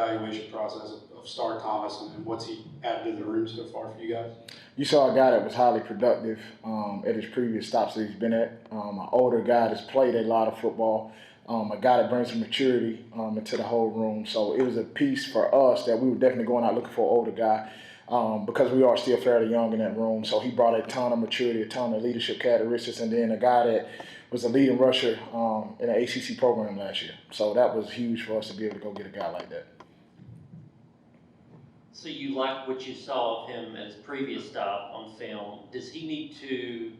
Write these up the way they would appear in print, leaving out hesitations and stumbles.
evaluation process of Star Thomas and what's he added to the room so far for you guys? You saw a guy that was highly productive at his previous stops that he's been at. An older guy that's played a lot of football. A guy that brings some maturity into the whole room. So it was a piece for us that we were definitely going out looking for an older guy because we are still fairly young in that room. So he brought a ton of maturity, a ton of leadership characteristics, and then a guy that was a leading rusher in an ACC program last year. So that was huge for us to be able to go get a guy like that. So you like what you saw of him at his previous stop on film. Does he need to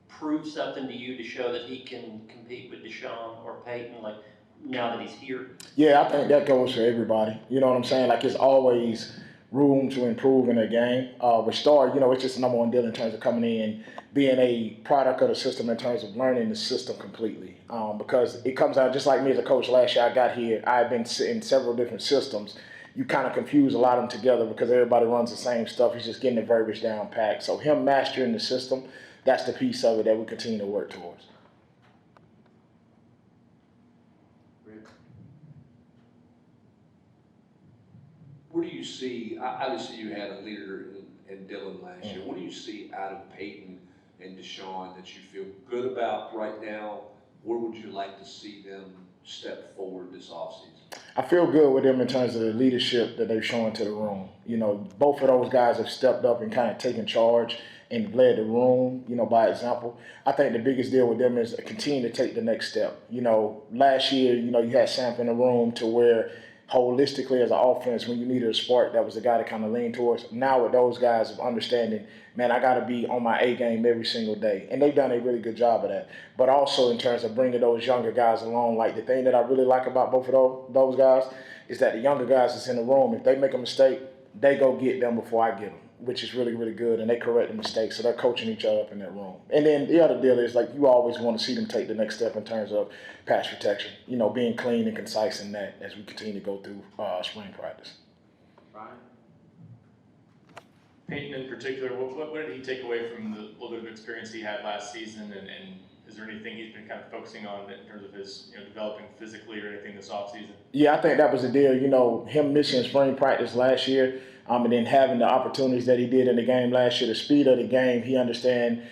prove something to you to show that he can compete with Deshaun or Peyton, like now that he's here? Yeah, I think that goes for everybody. You know what I'm saying? Like, it's always room to improve in a game. With Star, it's just the number one deal in terms of coming in, being a product of the system in terms of learning the system completely. Because it comes out just like me as a coach last year. I got here, I've been in several different systems. You kind of confuse a lot of them together because everybody runs the same stuff. He's just getting the verbiage down packed. So him mastering the system, that's the piece of it that we continue to work towards. What do you see? Obviously, you had a leader in Dylan last year. What do you see out of Peyton and Deshaun that you feel good about right now? Where would you like to see them step forward this offseason? I feel good with them in terms of the leadership that they've shown to the room. Both of those guys have stepped up and kind of taken charge and led the room, by example. I think the biggest deal with them is to continue to take the next step. Last year, you had Samp in the room to where holistically as an offense, when you needed a spark, that was the guy to kind of lean towards. Now with those guys of understanding, man, I got to be on my A game every single day. And they've done a really good job of that. But also in terms of bringing those younger guys along, like the thing that I really like about both of those guys is that the younger guys that's in the room, if they make a mistake, they go get them before I get them, which is really, really good. And they correct the mistakes. So they're coaching each other up in that room. And then the other deal is, like, you always want to see them take the next step in terms of pass protection, being clean and concise in that as we continue to go through spring practice. Ryan? Peyton in particular, what did he take away from the little bit of experience he had last season, and is there anything he's been kind of focusing on in terms of his developing physically or anything this offseason? Yeah, I think that was the deal. Him missing spring practice last year, and then having the opportunities that he did in the game last year, the speed of the game, he understand,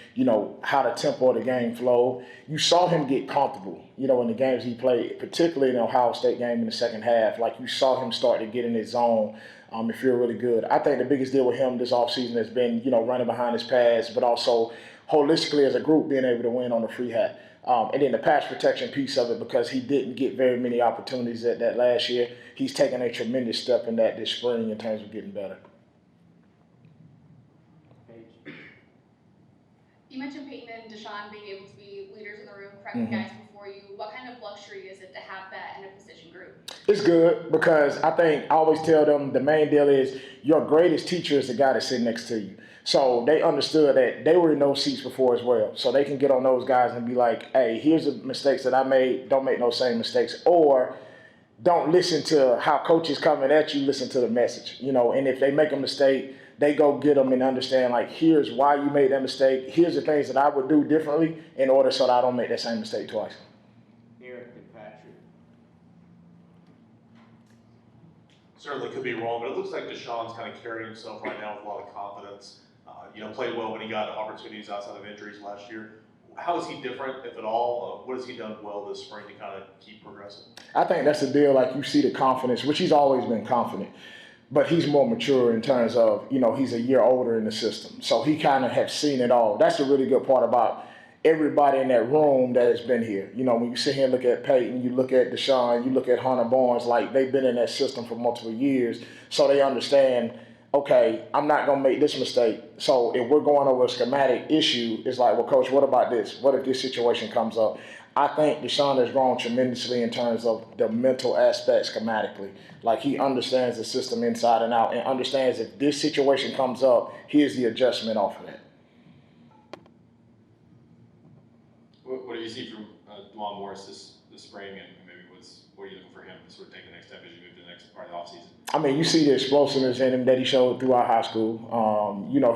how the tempo of the game flowed. You saw him get comfortable, in the games he played, particularly in the Ohio State game in the second half. Like, you saw him start to get in his zone and feel really good. I think the biggest deal with him this offseason has been, running behind his pads, but also holistically as a group being able to win on the free hat. And then the pass protection piece of it, because he didn't get very many opportunities at that last year, he's taken a tremendous step in that this spring in terms of getting better. You mentioned Peyton and Deshaun being able to be leaders in the room, prepping guys before you. What kind of luxury is it to have that in a position group? It's good because I always tell them the main deal is your greatest teacher is the guy that's sitting next to you. So they understood that they were in those seats before as well. So they can get on those guys and be like, hey, here's the mistakes that I made. Don't make those same mistakes. Or don't listen to how coach is coming at you. Listen to the message. And if they make a mistake, they go get them and understand, like, here's why you made that mistake. Here's the things that I would do differently in order so that I don't make that same mistake twice. Eric and Patrick. Certainly could be wrong, but it looks like Deshaun's kind of carrying himself right now with a lot of confidence. Played well when he got opportunities outside of injuries last year. How is he different, if at all? What has he done well this spring to kind of keep progressing? I think that's the deal. Like, you see the confidence, which he's always been confident, but he's more mature in terms of, he's a year older in the system. So he kind of has seen it all. That's the really good part about everybody in that room that has been here. When you sit here and look at Peyton, you look at Deshaun, you look at Hunter Barnes, like, they've been in that system for multiple years. So they understand, okay, I'm not going to make this mistake. So if we're going over a schematic issue, it's like, well, coach, what about this? What if this situation comes up? I think Deshaun has grown tremendously in terms of the mental aspect schematically. Like, he understands the system inside and out and understands if this situation comes up, here's the adjustment off of that. What do you see from Dwan Morris this spring, and maybe what are you looking for him to sort of take the next step as you move to the next part of the offseason? I mean, you see the explosiveness in him that he showed throughout high school.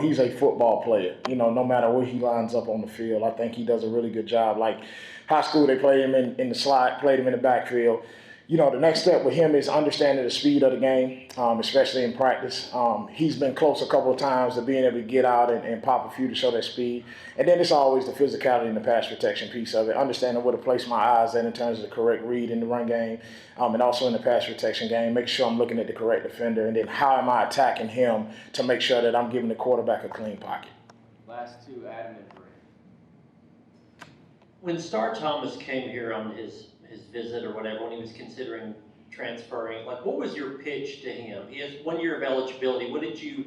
He's a football player. No matter where he lines up on the field, I think he does a really good job. Like, high school, they played him in the slot, played him in the backfield. The next step with him is understanding the speed of the game, especially in practice. He's been close a couple of times to being able to get out and pop a few to show that speed. And then it's always the physicality and the pass protection piece of it, understanding where to place my eyes in terms of the correct read in the run game, and also in the pass protection game, making sure I'm looking at the correct defender, and then how am I attacking him to make sure that I'm giving the quarterback a clean pocket. Last two, Adam and Brent. When Star Thomas came here on his visit or whatever, when he was considering transferring, like, what was your pitch to him? He has 1 year of eligibility. What did you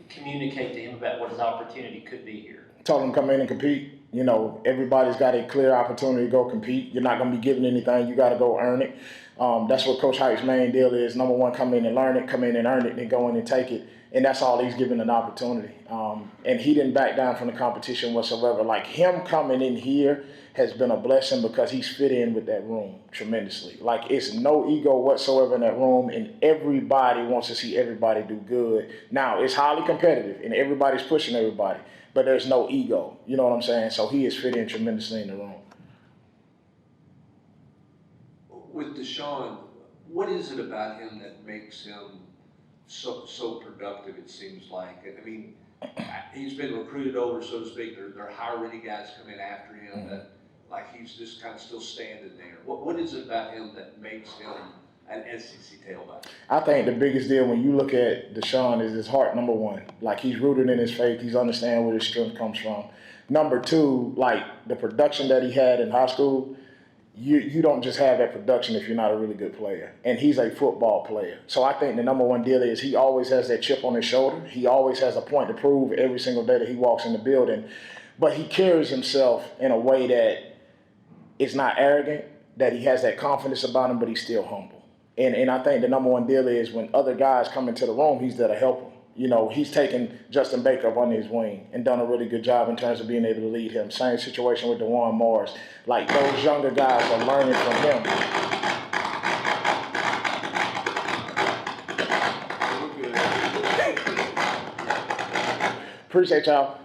communicate to him about what his opportunity could be here? Told him come in and compete. Everybody's got a clear opportunity to go compete. You're not going to be given anything. You got to go earn it. That's what Coach Hype's main deal is. Number one, come in and learn it, come in and earn it, then go in and take it. And that's all he's given an opportunity. And he didn't back down from the competition whatsoever. Like, him coming in here has been a blessing because he's fit in with that room tremendously. Like, it's no ego whatsoever in that room, and everybody wants to see everybody do good. Now, it's highly competitive, and everybody's pushing everybody, but there's no ego. You know what I'm saying? So he is fit in tremendously in the room. With Deshaun, what is it about him that makes him so productive, it seems like? I mean, he's been recruited over, so to speak. They're higher-rated guys coming after him that, like, he's just kind of still standing there. What is it about him that makes him an SEC tailback? I think the biggest deal when you look at Deshaun is his heart, number one. Like, he's rooted in his faith. He's understanding where his strength comes from. Number two, like, the production that he had in high school, you don't just have that production if you're not a really good player. And he's a football player. So I think the number one deal is he always has that chip on his shoulder. He always has a point to prove every single day that he walks in the building. But he carries himself in a way that is not arrogant, that he has that confidence about him, but he's still humble. And I think the number one deal is when other guys come into the room, he's there to help them. He's taken Justin Baker up under his wing and done a really good job in terms of being able to lead him. Same situation with DeJuan Morris. Like, those younger guys are learning from him. Appreciate y'all.